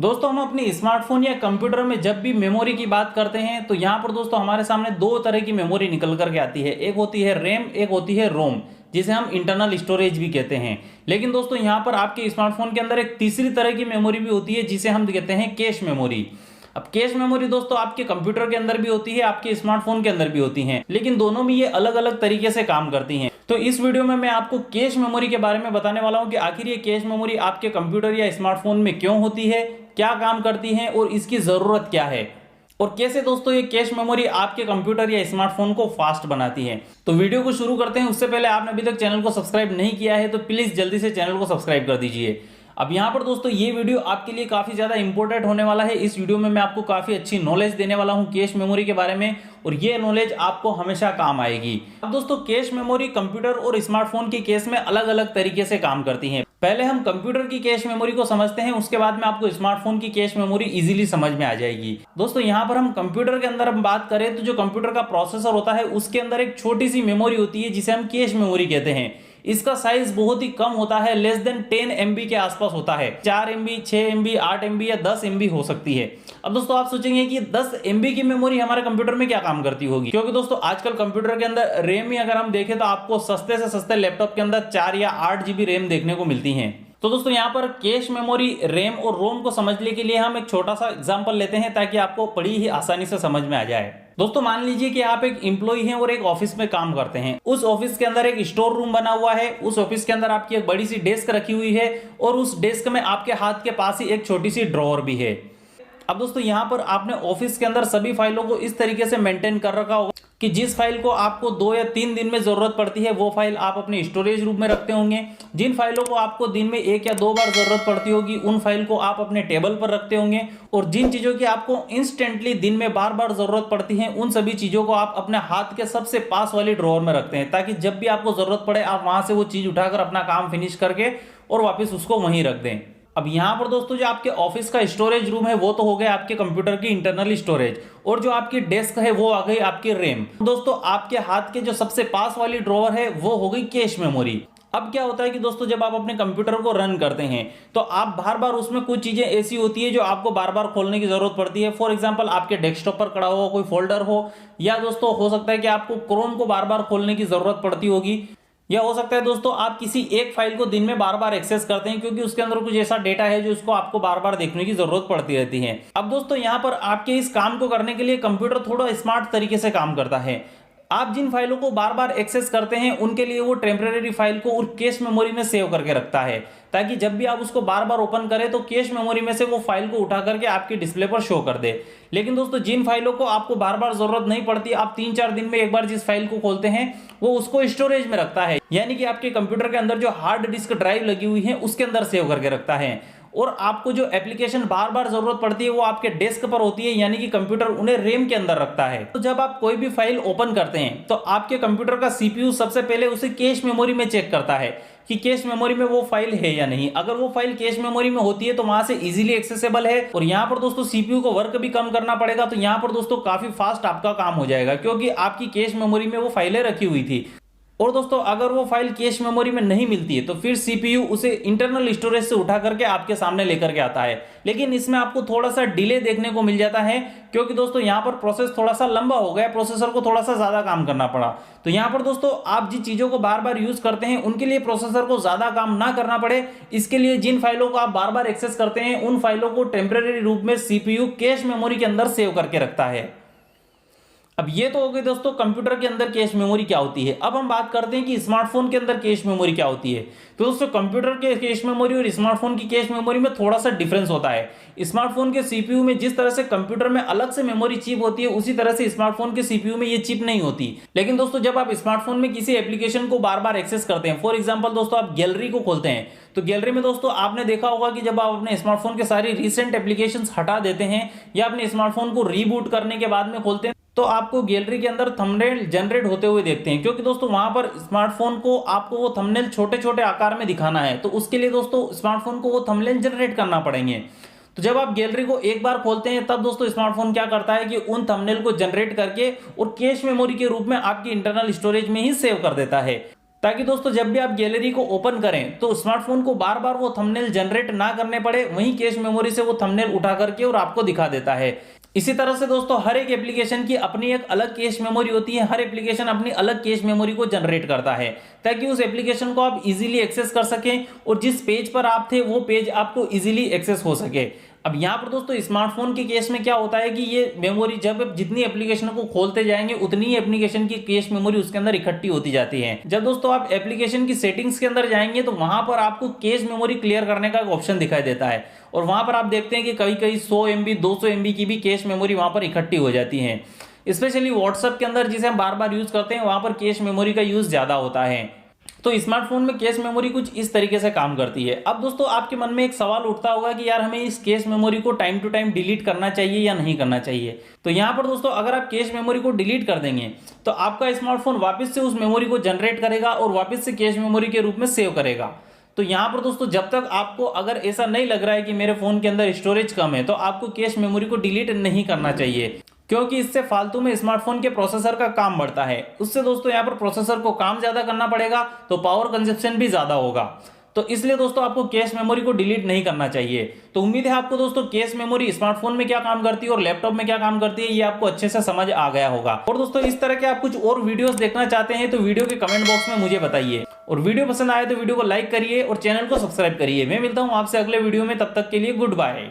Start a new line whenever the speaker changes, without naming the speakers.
दोस्तों हम अपने स्मार्टफोन या कंप्यूटर में जब भी मेमोरी की बात करते हैं तो यहाँ पर दोस्तों हमारे सामने दो तरह की मेमोरी निकल करके आती है। एक होती है रैम, एक होती है रोम, जिसे हम इंटरनल स्टोरेज भी कहते हैं। लेकिन दोस्तों यहाँ पर आपके स्मार्टफोन के अंदर एक तीसरी तरह की मेमोरी भी होती है जिसे हम कहते हैं कैश मेमोरी। अब कैश मेमोरी दोस्तों आपके कंप्यूटर के अंदर भी होती है, आपके स्मार्टफोन के अंदर भी होती है, लेकिन दोनों में ये अलग अलग तरीके से काम करती हैं। तो इस वीडियो में मैं आपको कैश मेमोरी के बारे में बताने वाला हूं कि आखिर ये कैश मेमोरी आपके कंप्यूटर या स्मार्टफोन में क्यों होती है, क्या काम करती है और इसकी जरूरत क्या है, और कैसे दोस्तों ये कैश मेमोरी आपके कंप्यूटर या स्मार्टफोन को फास्ट बनाती है। तो वीडियो को शुरू करते हैं। उससे पहले आपने अभी तक चैनल को सब्सक्राइब नहीं किया है तो प्लीज जल्दी से चैनल को सब्सक्राइब कर दीजिए। अब यहाँ पर दोस्तों ये वीडियो आपके लिए काफी ज्यादा इंपॉर्टेंट होने वाला है। इस वीडियो में मैं आपको काफी अच्छी नॉलेज देने वाला हूँ कैश मेमोरी के बारे में, और ये नॉलेज आपको हमेशा काम आएगी। अब दोस्तों कैश मेमोरी कंप्यूटर और स्मार्टफोन के केस में अलग अलग तरीके से काम करती है। पहले हम कंप्यूटर की कैश मेमोरी को समझते हैं, उसके बाद में आपको स्मार्टफोन की कैश मेमोरी इजीली समझ में आ जाएगी। दोस्तों यहाँ पर हम कंप्यूटर के अंदर हम बात करें तो जो कंप्यूटर का प्रोसेसर होता है उसके अंदर एक छोटी सी मेमोरी होती है जिसे हम कैश मेमोरी कहते हैं। इसका साइज बहुत ही कम होता है, लेस देन 10 MB के आसपास होता है। 4 MB, 6 MB, 8 MB या 10 MB हो सकती है। अब दोस्तों आप सोचेंगे कि 10 MB की मेमोरी हमारे कंप्यूटर में क्या काम करती होगी, क्योंकि दोस्तों आजकल कंप्यूटर के अंदर रैम ही अगर हम देखें तो आपको सस्ते से सस्ते लैपटॉप के अंदर 4 या 8 GB रैम देखने को मिलती है। तो दोस्तों यहाँ पर कैश मेमोरी, रैम और रोम को समझने के लिए हम एक छोटा सा एग्जांपल लेते हैं ताकि आपको बड़ी ही आसानी से समझ में आ जाए। दोस्तों मान लीजिए कि आप एक एम्प्लॉय हैं और एक ऑफिस में काम करते हैं। उस ऑफिस के अंदर एक स्टोर रूम बना हुआ है। उस ऑफिस के अंदर आपकी एक बड़ी सी डेस्क रखी हुई है और उस डेस्क में आपके हाथ के पास ही एक छोटी सी ड्रॉअर भी है। अब दोस्तों यहाँ पर आपने ऑफिस के अंदर सभी फाइलों को इस तरीके से मेंटेन कर रखा होगा कि जिस फाइल को आपको 2 या 3 दिन में जरूरत पड़ती है वो फाइल आप अपने स्टोरेज रूम में रखते होंगे। जिन फाइलों को आपको दिन में 1 या 2 बार जरूरत पड़ती होगी उन फाइल को आप अपने टेबल पर रखते होंगे, और जिन चीजों की आपको इंस्टेंटली दिन में बार बार जरूरत पड़ती है उन सभी चीजों को आप अपने हाथ के सबसे पास वाली ड्रॉअर में रखते हैं, ताकि जब भी आपको जरूरत पड़े आप वहां से वो चीज उठाकर अपना काम फिनिश करके और वापस उसको वहीं रख दें। अब यहाँ पर दोस्तों जो आपके ऑफिस का स्टोरेज रूम है वो तो हो गया आपके कंप्यूटर की इंटरनल स्टोरेज, और जो आपकी डेस्क है वो आ गई आपकी रैम। दोस्तों आपके हाथ के जो सबसे पास वाली ड्रॉअर है वो हो गई कैश मेमोरी। अब क्या होता है कि दोस्तों जब आप अपने कंप्यूटर को रन करते हैं तो आप बार बार उसमें कुछ चीजें ऐसी होती है जो आपको बार बार खोलने की जरूरत पड़ती है। फॉर एग्जांपल आपके डेस्कटॉप पर पड़ा हुआ कोई फोल्डर हो, या दोस्तों हो सकता है कि आपको क्रोम को बार बार खोलने की जरूरत पड़ती होगी, या हो सकता है दोस्तों आप किसी एक फाइल को दिन में बार बार एक्सेस करते हैं क्योंकि उसके अंदर कुछ ऐसा डेटा है जो उसको आपको बार बार देखने की जरूरत पड़ती रहती है। अब दोस्तों यहाँ पर आपके इस काम को करने के लिए कंप्यूटर थोड़ा स्मार्ट तरीके से काम करता है। आप जिन फाइलों को बार बार एक्सेस करते हैं उनके लिए वो टेम्परेरी फाइल को और कैश मेमोरी में सेव करके रखता है, ताकि जब भी आप उसको बार बार ओपन करें तो कैश मेमोरी में से वो फाइल को उठा करके आपके डिस्प्ले पर शो कर दे। लेकिन दोस्तों जिन फाइलों को आपको बार बार जरूरत नहीं पड़ती, आप 3-4 दिन में एक बार जिस फाइल को खोलते हैं वो उसको स्टोरेज में रखता है, यानी कि आपके कंप्यूटर के अंदर जो हार्ड डिस्क ड्राइव लगी हुई है उसके अंदर सेव करके रखता है। और आपको जो एप्लीकेशन बार बार जरूरत पड़ती है वो आपके डेस्क पर होती है, यानी कि कंप्यूटर उन्हें रैम के अंदर रखता है। तो जब आप कोई भी फाइल ओपन करते हैं तो आपके कंप्यूटर का सीपीयू सबसे पहले उसे कैश मेमोरी में चेक करता है कि कैश मेमोरी में वो फाइल है या नहीं। अगर वो फाइल कैश मेमोरी में होती है तो वहां से इजीली एक्सेसिबल है, और यहाँ पर दोस्तों सीपीयू को वर्क भी कम करना पड़ेगा। तो यहाँ पर दोस्तों काफी फास्ट आपका काम हो जाएगा क्योंकि आपकी कैश मेमोरी में वो फाइलें रखी हुई थी। और दोस्तों अगर वो फाइल कैश मेमोरी में नहीं मिलती है तो फिर सीपीयू उसे इंटरनल स्टोरेज से उठा करके आपके सामने लेकर के आता है। लेकिन इसमें आपको थोड़ा सा डिले देखने को मिल जाता है क्योंकि दोस्तों यहाँ पर प्रोसेस थोड़ा सा लंबा हो गया, प्रोसेसर को थोड़ा सा ज्यादा काम करना पड़ा। तो यहाँ पर दोस्तों आप जिन चीजों को बार बार यूज करते हैं उनके लिए प्रोसेसर को ज्यादा काम ना करना पड़े, इसके लिए जिन फाइलों को आप बार बार एक्सेस करते हैं उन फाइलों को टेम्परेरी रूप में सीपीयू कैश मेमोरी के अंदर सेव करके रखता है। अब ये तो हो गई दोस्तों कंप्यूटर के अंदर कैश मेमोरी क्या होती है। अब हम बात करते हैं कि स्मार्टफोन के अंदर कैश मेमोरी क्या होती है। तो दोस्तों कंप्यूटर के कैश मेमोरी और स्मार्टफोन की कैश मेमोरी में थोड़ा सा डिफरेंस होता है। स्मार्टफोन के सीपीयू में जिस तरह से कंप्यूटर में अलग से मेमोरी चिप होती है उसी तरह से स्मार्टफोन के सीपीयू में ये चिप नहीं होती। लेकिन दोस्तों जब आप स्मार्टफोन में किसी एप्लीकेशन को बार बार एक्सेस करते हैं, फॉर एग्जाम्पल दोस्तों आप गैलरी को खोलते हैं, तो गैलरी में दोस्तों आपने देखा होगा कि जब आप अपने स्मार्टफोन के सारी रिसेंट एप्लीकेशंस हटा देते हैं या अपने स्मार्टफोन को रीबूट करने के बाद में खोलते हैं तो आपको गैलरी के अंदर थंबनेल जनरेट होते हुए देखते हैं, क्योंकि दोस्तों वहां पर स्मार्टफोन को आपको वो थंबनेल छोटे छोटे आकार में दिखाना है। तो उसके लिए दोस्तों स्मार्टफोन को वो थंबनेल जनरेट करना पड़ेंगे। तो जब आप गैलरी को एक बार खोलते हैं तब दोस्तों स्मार्टफोन क्या करता है कि उन थंबनेल को जनरेट करके और कैश मेमोरी के रूप में आपकी इंटरनल स्टोरेज में ही सेव कर देता है। ताकि दोस्तों जब भी आप गैलरी को ओपन करें तो स्मार्टफोन को बार बार वो थंबनेल जनरेट ना करने पड़े, वहीं कैश मेमोरी से वो थंबनेल उठा करके और आपको दिखा देता है। इसी तरह से दोस्तों हर एक एप्लीकेशन की अपनी एक अलग कैश मेमोरी होती है, हर एप्लीकेशन अपनी अलग कैश मेमोरी को जनरेट करता है ताकि उस एप्लीकेशन को आप इजीली एक्सेस कर सकें और जिस पेज पर आप थे वो पेज आपको इजीली एक्सेस हो सके। अब यहाँ पर दोस्तों स्मार्टफोन के केस में क्या होता है कि ये मेमोरी जब जितनी एप्लीकेशन को खोलते जाएंगे उतनी ही एप्लीकेशन की कैश मेमोरी उसके अंदर इकट्ठी होती जाती है। जब दोस्तों आप एप्लीकेशन की सेटिंग्स के अंदर जाएंगे तो वहां पर आपको कैश मेमोरी क्लियर करने का एक ऑप्शन दिखाई देता है और वहां पर आप देखते हैं कि कहीं कहीं 100 MB 200 MB की भी कैश मेमोरी वहां पर इकट्ठी हो जाती है। स्पेशली व्हाट्सएप के अंदर जिसे हम बार बार यूज करते हैं वहां पर कैश मेमोरी का यूज ज्यादा होता है। तो स्मार्टफोन में कैश मेमोरी कुछ इस तरीके से काम करती है। अब दोस्तों आपके मन में एक सवाल उठता होगा कि यार हमें इस कैश मेमोरी को टाइम टू टाइम डिलीट करना चाहिए या नहीं करना चाहिए। तो यहां पर दोस्तों अगर आप कैश मेमोरी को डिलीट कर देंगे तो आपका स्मार्टफोन वापस से उस मेमोरी को जनरेट करेगा और वापस से कैश मेमोरी के रूप में सेव करेगा। तो यहां पर दोस्तों जब तक आपको अगर ऐसा नहीं लग रहा है कि मेरे फोन के अंदर स्टोरेज कम है तो आपको कैश मेमोरी को डिलीट नहीं करना चाहिए, क्योंकि इससे फालतू में स्मार्टफोन के प्रोसेसर का काम बढ़ता है। उससे दोस्तों यहाँ पर प्रोसेसर को काम ज्यादा करना पड़ेगा तो पावर कंजप्शन भी ज्यादा होगा। तो इसलिए दोस्तों आपको कैश मेमोरी को डिलीट नहीं करना चाहिए। तो उम्मीद है आपको दोस्तों कैश मेमोरी स्मार्टफोन में क्या काम करती है और लैपटॉप में क्या काम करती है ये आपको अच्छे से समझ आ गया होगा। और दोस्तों इस तरह के आप कुछ और वीडियोस देखना चाहते हैं तो वीडियो के कमेंट बॉक्स में मुझे बताइए और वीडियो पसंद आए तो वीडियो को लाइक करिए और चैनल को सब्सक्राइब करिए। मैं मिलता हूं आपसे अगले वीडियो में, तब तक के लिए गुड बाय।